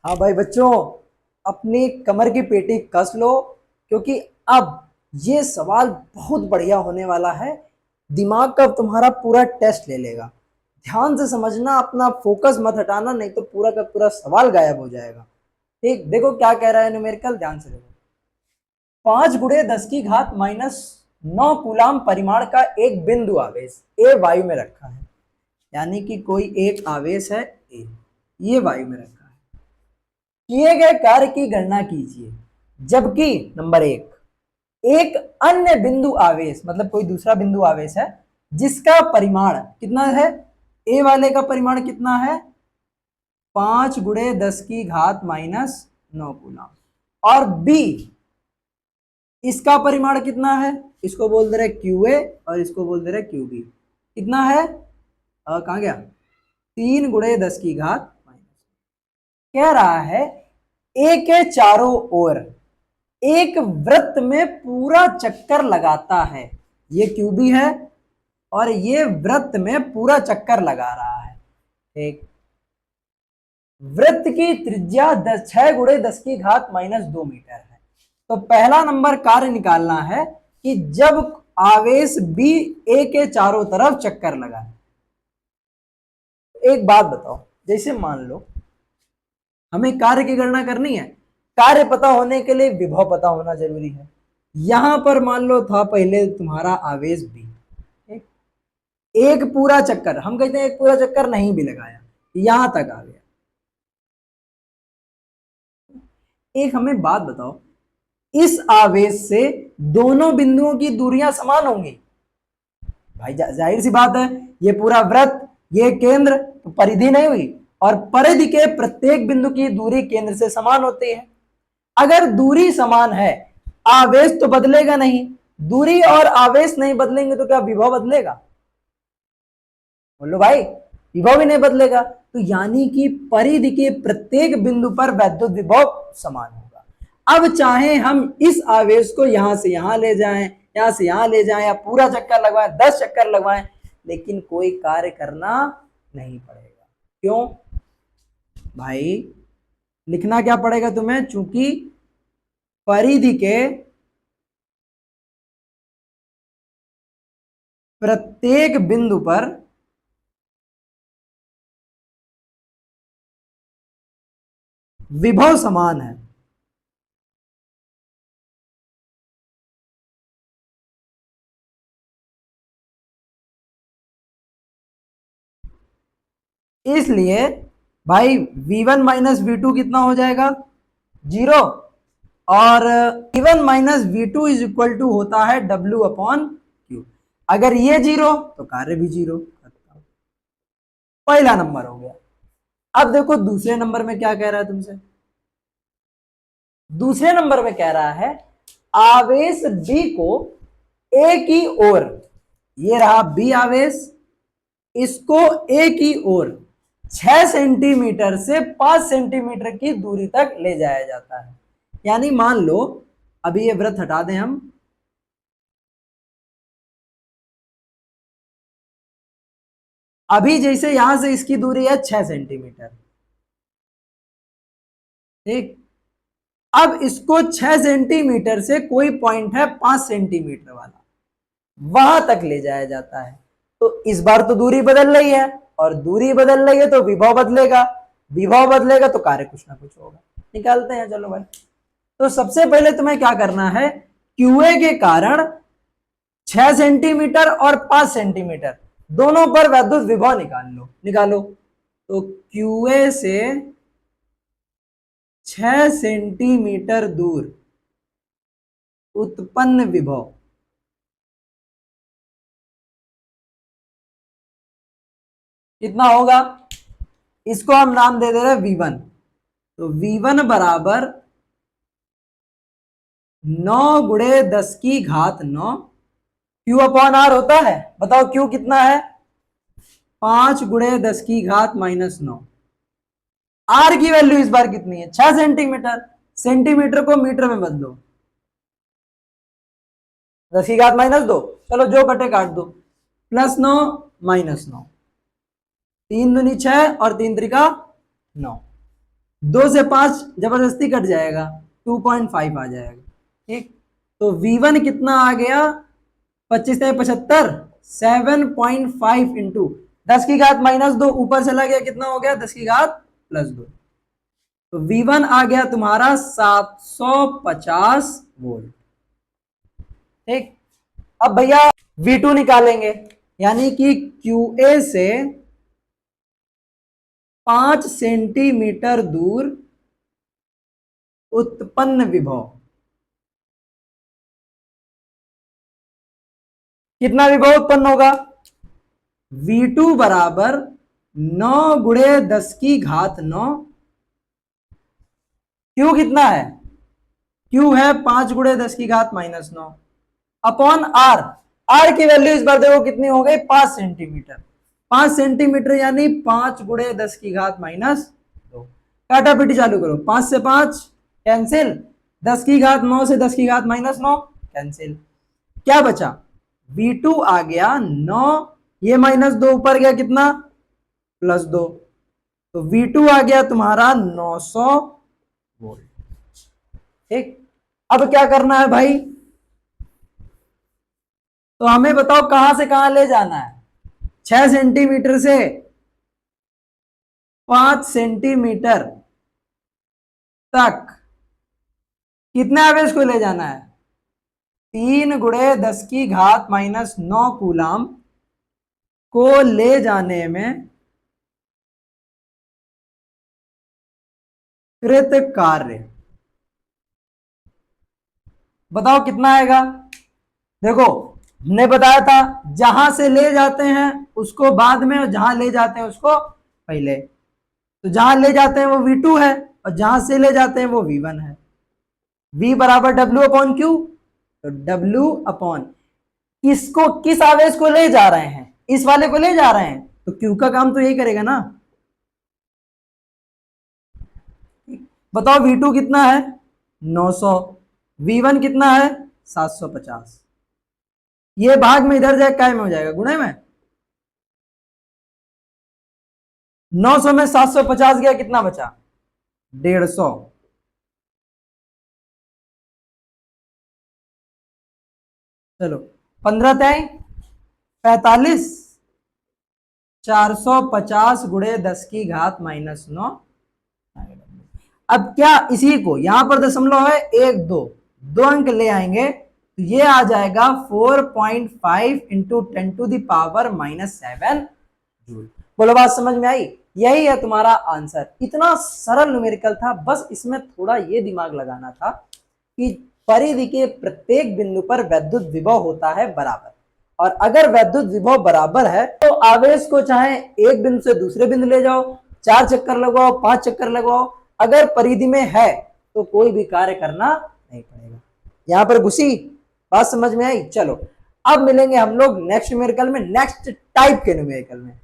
हाँ भाई बच्चों, अपनी कमर की पेटी कस लो, क्योंकि अब ये सवाल बहुत बढ़िया होने वाला है। दिमाग का तुम्हारा पूरा टेस्ट ले लेगा। ध्यान से समझना, अपना फोकस मत हटाना, नहीं तो पूरा का पूरा सवाल गायब हो जाएगा। ठीक, देखो क्या कह रहा है न्यूमेरिकल, ध्यान से देखो। 5 × 10⁻⁹ कूलाम परिमाण का एक बिंदु आवेश ए वायु में रखा है। यानी कि कोई एक आवेश है ए, ये वायु में रखा है। किए गए कार्य की गणना कीजिए, जबकि नंबर एक अन्य बिंदु आवेश, मतलब कोई दूसरा बिंदु आवेश है जिसका परिमाण कितना है। ए वाले का परिमाण कितना है? 5 × 10⁻⁹ कूलम। और बी, इसका परिमाण कितना है? इसको बोल दे रहे क्यू ए और इसको बोल दे रहे क्यू बी। कितना है? कहाँ गया? 3 × 10⁻⁻। कह रहा है ए के चारों ओर एक वृत्त में पूरा चक्कर लगाता है। ये क्यूबी है और ये वृत्त में पूरा चक्कर लगा रहा है। ठीक, वृत्त की त्रिज्या 6 × 10⁻² मीटर है। तो पहला नंबर कार्य निकालना है कि जब आवेश बी ए के चारों तरफ चक्कर लगाए। एक बात बताओ, जैसे मान लो हमें कार्य की गणना करनी है, कार्य पता होने के लिए विभव पता होना जरूरी है। यहां पर मान लो था पहले तुम्हारा आवेश बी, एक पूरा चक्कर, हम कहते हैं एक पूरा चक्कर नहीं भी लगाया, यहां तक आ गया। एक हमें बात बताओ, इस आवेश से दोनों बिंदुओं की दूरियां समान होंगी? भाई जाहिर सी बात है, ये पूरा वृत्त, ये केंद्र, तो परिधि नहीं हुई, और परिधि के प्रत्येक बिंदु की दूरी केंद्र से समान होती है। अगर दूरी समान है, आवेश तो बदलेगा नहीं। दूरी और आवेश नहीं बदलेंगे तो क्या विभव बदलेगा? बोलो भाई, विभव भी नहीं बदलेगा। तो यानी कि परिधि के प्रत्येक बिंदु पर वैद्युत विभव समान होगा। अब चाहे हम इस आवेश को यहां से यहां ले जाएं, यहां से यहां ले जाएं, या पूरा चक्कर लगवाएं, 10 चक्कर लगवाएं, लेकिन कोई कार्य करना नहीं पड़ेगा। क्यों भाई? लिखना क्या पड़ेगा तुम्हें? चूंकि परिधि के प्रत्येक बिंदु पर विभव समान है। इसलिए भाई v1 माइनस v2 कितना हो जाएगा? 0। और v1 minus v2 is equal to होता है W/Q। अगर ये 0 तो कार्य भी 0। पहला नंबर हो गया। अब देखो दूसरे नंबर में क्या कह रहा है तुमसे। दूसरे नंबर में कह रहा है आवेश B को A की ओर, ये रहा B आवेश, इसको A की ओर 6 सेंटीमीटर से 5 सेंटीमीटर की दूरी तक ले जाया जाता है। यानी मान लो, अभी ये वृत्त हटा दें हम, अभी जैसे यहां से इसकी दूरी है 6 सेंटीमीटर, ठीक। अब इसको 6 सेंटीमीटर से कोई पॉइंट है 5 सेंटीमीटर वाला, वहां तक ले जाया जाता है। तो इस बार तो दूरी बदल रही है, और दूरी बदल रही है तो विभव बदलेगा, विभव बदलेगा तो कार्य कुछ ना कुछ होगा। निकालते हैं, चलो भाई। तो सबसे पहले तुम्हें क्या करना है, क्यूए के कारण 6 सेंटीमीटर और 5 सेंटीमीटर दोनों पर वैद्युत विभव निकाल लो। निकालो। तो क्यूए से 6 सेंटीमीटर दूर उत्पन्न विभव कितना होगा? इसको हम नाम दे दे रहे V1। तो V1 बराबर 9 × 10⁻⁹ Q/R होता है। बताओ Q कितना है? 5 × 10⁻⁹। R की वैल्यू इस बार कितनी है? 6 सेंटीमीटर। सेंटीमीटर को मीटर में बदलो, 10⁻²। चलो जो कटे काट दो। +9 -9, 3 दूनी 6 और 3 त्रिका 9। 2 से 5 जबरदस्ती कट जाएगा, 2.5 आ जाएगा। ठीक, तो V1 कितना आ गया, 25 से 75, 7.5 इंटू 10⁻², ऊपर चला गया कितना हो गया, 10⁻+2। तो V1 आ गया तुम्हारा 750 वोल्ट। ठीक, अब भैया V2 निकालेंगे, यानी कि QA से 5 सेंटीमीटर दूर उत्पन्न विभव, कितना विभव उत्पन्न होगा, V2 बराबर 9 × 10⁻9। Q कितना है, Q है 5 × 10⁻⁻9 अपॉन R। R की वैल्यू इस बार देखो कितनी हो गई, 5 सेंटीमीटर। 5 सेंटीमीटर यानी 5 × 10⁻²। काटा पीटी चालू करो, 5 से 5 कैंसिल, 10⁻9 से 10⁻⁻9 कैंसिल, क्या बचा, V2 आ गया 9, ये -2 ऊपर गया कितना, +2, तो V2 आ गया तुम्हारा 900 वोल्ट। ठीक, अब क्या करना है भाई, तो हमें बताओ कहां से कहां ले जाना है, 6 सेंटीमीटर से 5 सेंटीमीटर तक कितने आवेश को ले जाना है, 3 × 10⁻⁻9 कूलाम को ले जाने में कृत कार्य, बताओ कितना आएगा। देखो हमने बताया था जहां से ले जाते हैं उसको बाद में, और जहां ले जाते हैं उसको पहले। तो जहां ले जाते हैं वो V2 है, और जहां से ले जाते हैं वो V1 है। V बराबर W/Q, तो W/ किसको, किस आवेश को ले जा रहे हैं, इस वाले को ले जा रहे हैं, तो Q का काम तो यही करेगा ना। बताओ V2 कितना है, 900, V1 कितना है, 750। ये भाग में इधर जाए काय में हो जाएगा, गुणे में। 900 में 750 गया, कितना बचा, 150। चलो 15 तय 45, 450 × 10⁻⁻9। अब क्या इसी को यहां पर दशमलव है 1 2 2 अंक ले आएंगे, तो ये आ जाएगा 4.5 × 10⁻⁻7 जूल। बोलो बात समझ में आई, यही है तुम्हारा आंसर। इतना सरल न्यूमेरिकल था, बस इसमें थोड़ा ये दिमाग लगाना था कि परिधि के प्रत्येक बिंदु पर वैद्युत विभव होता है बराबर, और अगर वैद्युत विभव बराबर है तो आवेश को चाहे एक बिंदु से दूसरे बिंदु ले जाओ, 4 चक्कर लगवाओ, 5 चक्कर लगवाओ, अगर परिधि में है तो कोई भी कार्य करना नहीं पड़ेगा। यहां पर घुसी बात समझ में आई। चलो अब मिलेंगे हम लोग नेक्स्ट न्यूमेरिकल में, नेक्स्ट टाइप के न्यूमेरिकल में।